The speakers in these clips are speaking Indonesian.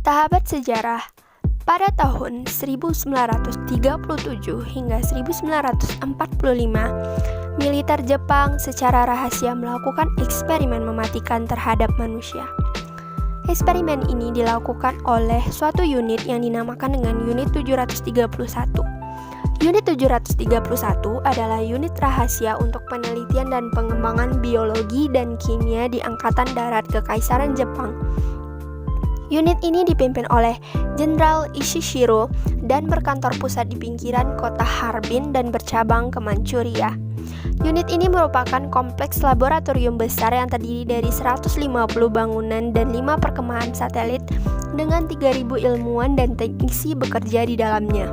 Sahabat sejarah, pada tahun 1937 hingga 1945, militer Jepang secara rahasia melakukan eksperimen mematikan terhadap manusia. Eksperimen ini dilakukan oleh suatu unit yang dinamakan dengan Unit 731. Unit 731 adalah unit rahasia untuk penelitian dan pengembangan biologi dan kimia di Angkatan Darat Kekaisaran Jepang. Unit ini dipimpin oleh Jenderal Ishishiro dan berkantor pusat di pinggiran kota Harbin dan bercabang ke Manchuria. Unit ini merupakan kompleks laboratorium besar yang terdiri dari 150 bangunan dan 5 perkemahan satelit dengan 3.000 ilmuwan dan teknisi bekerja di dalamnya.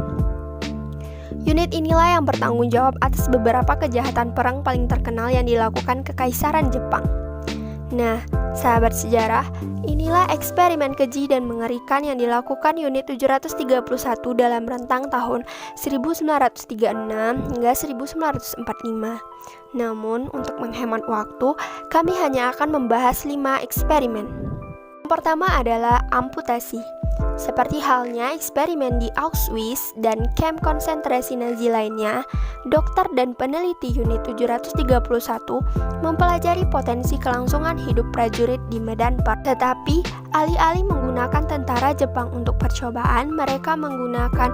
Unit inilah yang bertanggung jawab atas beberapa kejahatan perang paling terkenal yang dilakukan Kekaisaran Jepang. Nah, sahabat sejarah, inilah eksperimen keji dan mengerikan yang dilakukan Unit 731 dalam rentang tahun 1936 hingga 1945. Namun, untuk menghemat waktu, kami hanya akan membahas 5 eksperimen. Yang pertama adalah amputasi. Seperti halnya eksperimen di Auschwitz dan kamp konsentrasi Nazi lainnya, dokter dan peneliti Unit 731 mempelajari potensi kelangsungan hidup prajurit di medan perang. Tetapi, alih-alih menggunakan tentara Jepang untuk percobaan, mereka menggunakan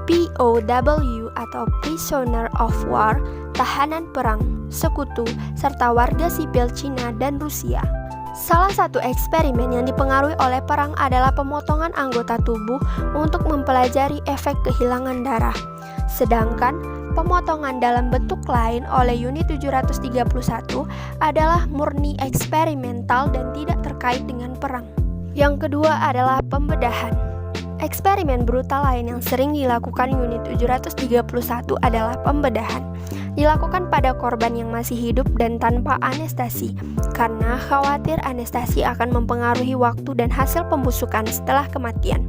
POW atau Prisoner of War, tahanan perang, sekutu, serta warga sipil Cina dan Rusia. Salah satu eksperimen yang dipengaruhi oleh perang adalah pemotongan anggota tubuh untuk mempelajari efek kehilangan darah. Sedangkan pemotongan dalam bentuk lain oleh Unit 731 adalah murni eksperimental dan tidak terkait dengan perang. Yang kedua adalah pembedahan. Eksperimen brutal lain yang sering dilakukan Unit 731 adalah pembedahan. Dilakukan pada korban yang masih hidup dan tanpa anestesi, karena khawatir anestesi akan mempengaruhi waktu dan hasil pembusukan setelah kematian.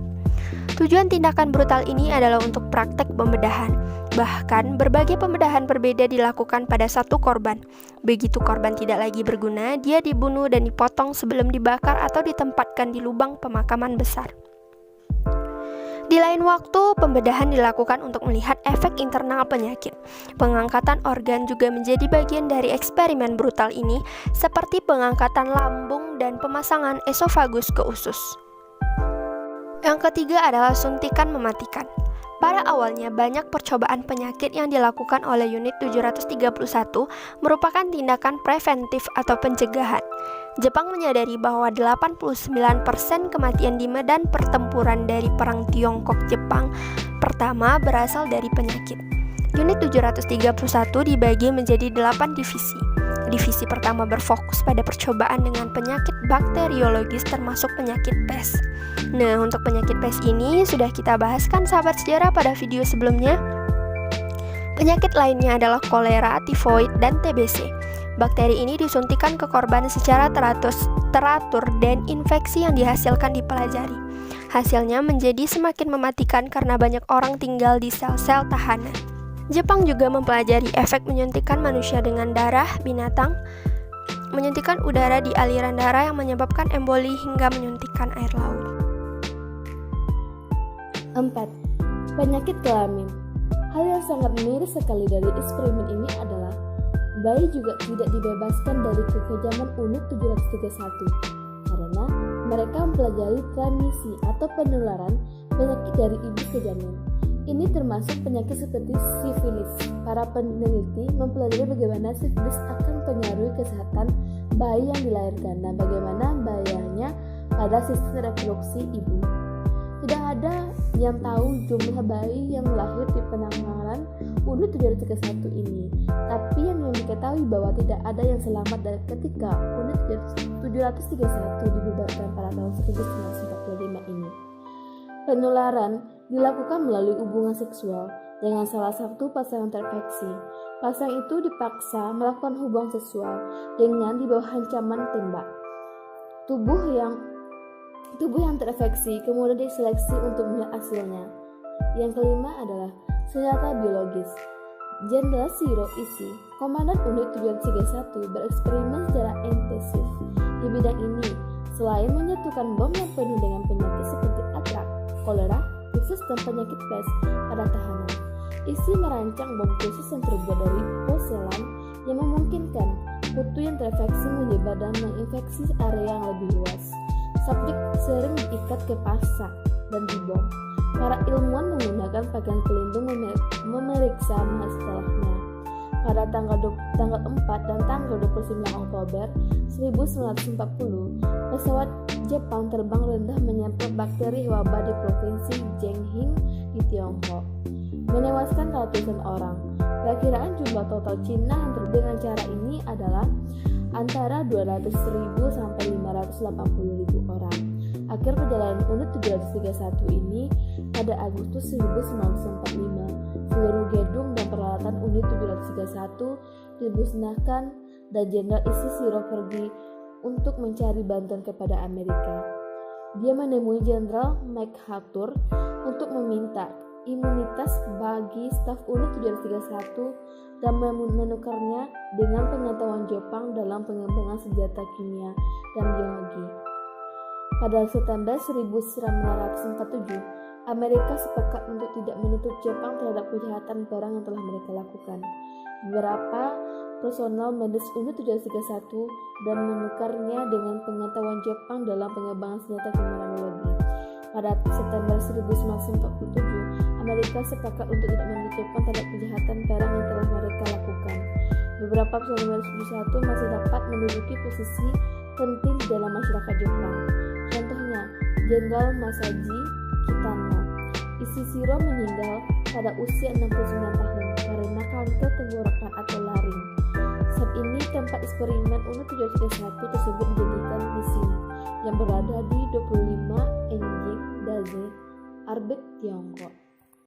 Tujuan tindakan brutal ini adalah untuk praktek pembedahan. Bahkan, berbagai pembedahan berbeda dilakukan pada satu korban. Begitu korban tidak lagi berguna, dia dibunuh dan dipotong sebelum dibakar atau ditempatkan di lubang pemakaman besar. Di lain waktu, pembedahan dilakukan untuk melihat efek internal penyakit. Pengangkatan organ juga menjadi bagian dari eksperimen brutal ini, seperti pengangkatan lambung dan pemasangan esofagus ke usus. Yang ketiga adalah suntikan mematikan. Pada awalnya, banyak percobaan penyakit yang dilakukan oleh Unit 731 merupakan tindakan preventif atau pencegahan. Jepang menyadari bahwa 89% kematian di medan pertempuran dari Perang Tiongkok-Jepang pertama berasal dari penyakit. Unit 731 dibagi menjadi 8 divisi. Divisi pertama berfokus pada percobaan dengan penyakit bakteriologis termasuk penyakit pes. Nah, untuk penyakit pes ini sudah kita bahaskan sahabat sejarah pada video sebelumnya. Penyakit lainnya adalah kolera, tifoid, dan TBC. Bakteri ini disuntikan ke korban secara teratur dan infeksi yang dihasilkan dipelajari. Hasilnya menjadi semakin mematikan karena banyak orang tinggal di sel-sel tahanan. Jepang juga mempelajari efek menyuntikkan manusia dengan darah binatang, menyuntikkan udara di aliran darah yang menyebabkan emboli hingga menyuntikkan air laut. 4. Penyakit kelamin. Hal yang sangat miris sekali dari eksperimen ini adalah bayi juga tidak dibebaskan dari kekejaman Unit 731 karena mereka mempelajari transmisi atau penularan penyakit dari ibu ke janin. Ini termasuk penyakit seperti sifilis. Para peneliti mempelajari bagaimana sifilis akan mempengaruhi kesehatan bayi yang dilahirkan dan bagaimana bahayanya pada sistem reproduksi ibu. Tidak ada yang tahu jumlah bayi yang lahir di penanganan Unit 731 ini, tapi yang diketahui bahwa tidak ada yang selamat dari ketika Unit 731 dibubarkan pada tahun 1945 ini. Penularan dilakukan melalui hubungan seksual dengan salah satu pasangan terinfeksi. Pasangan itu dipaksa melakukan hubungan seksual dengan di bawah ancaman tembak. Tubuh yang tubuh yang terinfeksi kemudian diseleksi untuk melihat hasilnya. Yang kelima adalah senjata biologis. Jenderal Shiro Ishii, Komandan Unit 731, bereksperimen secara intensif di bidang ini. Selain menyatukan bom yang penuh dengan penyakit seperti antrak, kolera, tifus, dan penyakit pes pada tahanan, Ishii merancang bom khusus yang terbuat dari porselan yang memungkinkan kutu yang terinfeksi menyebar dan menginfeksi area yang lebih luas. Subjek sering diikat ke pasak dan dibom. Para ilmuwan menggunakan pakaian pelindung memeriksa setelahnya. Pada tanggal 4 dan tanggal 29 Oktober 1940, pesawat Jepang terbang rendah menyemprot bakteri wabah di provinsi Jiangxi di Tiongkok, menewaskan ratusan orang. Perkiraan jumlah total Cina yang dengan cara ini adalah antara 200.000 sampai 580.000 orang. Akhir perjalanan unit 731 ini pada Agustus 1945, seluruh gedung dan peralatan unit 731 dimusnahkan dan Jenderal Ishii Shiro pergi untuk mencari bantuan kepada Amerika. Dia menemui Jenderal MacArthur untuk meminta imunitas bagi staf unit 731 dan menukarnya dengan pengetahuan Jepang dalam pengembangan senjata kimia dan biologi. Pada September 1947, Amerika sepakat untuk tidak menutup Jepang terhadap kejahatan perang yang telah mereka lakukan. Beberapa personel medis unit 731 dan menukarnya dengan pengetahuan Jepang dalam pengembangan senjata kriminologi. Pada September 1947, Amerika sepakat untuk tidak menutup Jepang terhadap kejahatan perang yang telah mereka lakukan. Beberapa personel medis 731 masih dapat menduduki posisi penting di dalam masyarakat Jepang. Contohnya, Jenderal Masaji Kitano. Ishii Shiro meninggal pada usia 69 tahun karena kanker tenggorokan atau laring. Saat ini tempat eksperimen unit 731 tersebut dijadikan di sini, yang berada di 25 Enjing Daze, Arbet, Tiongkok.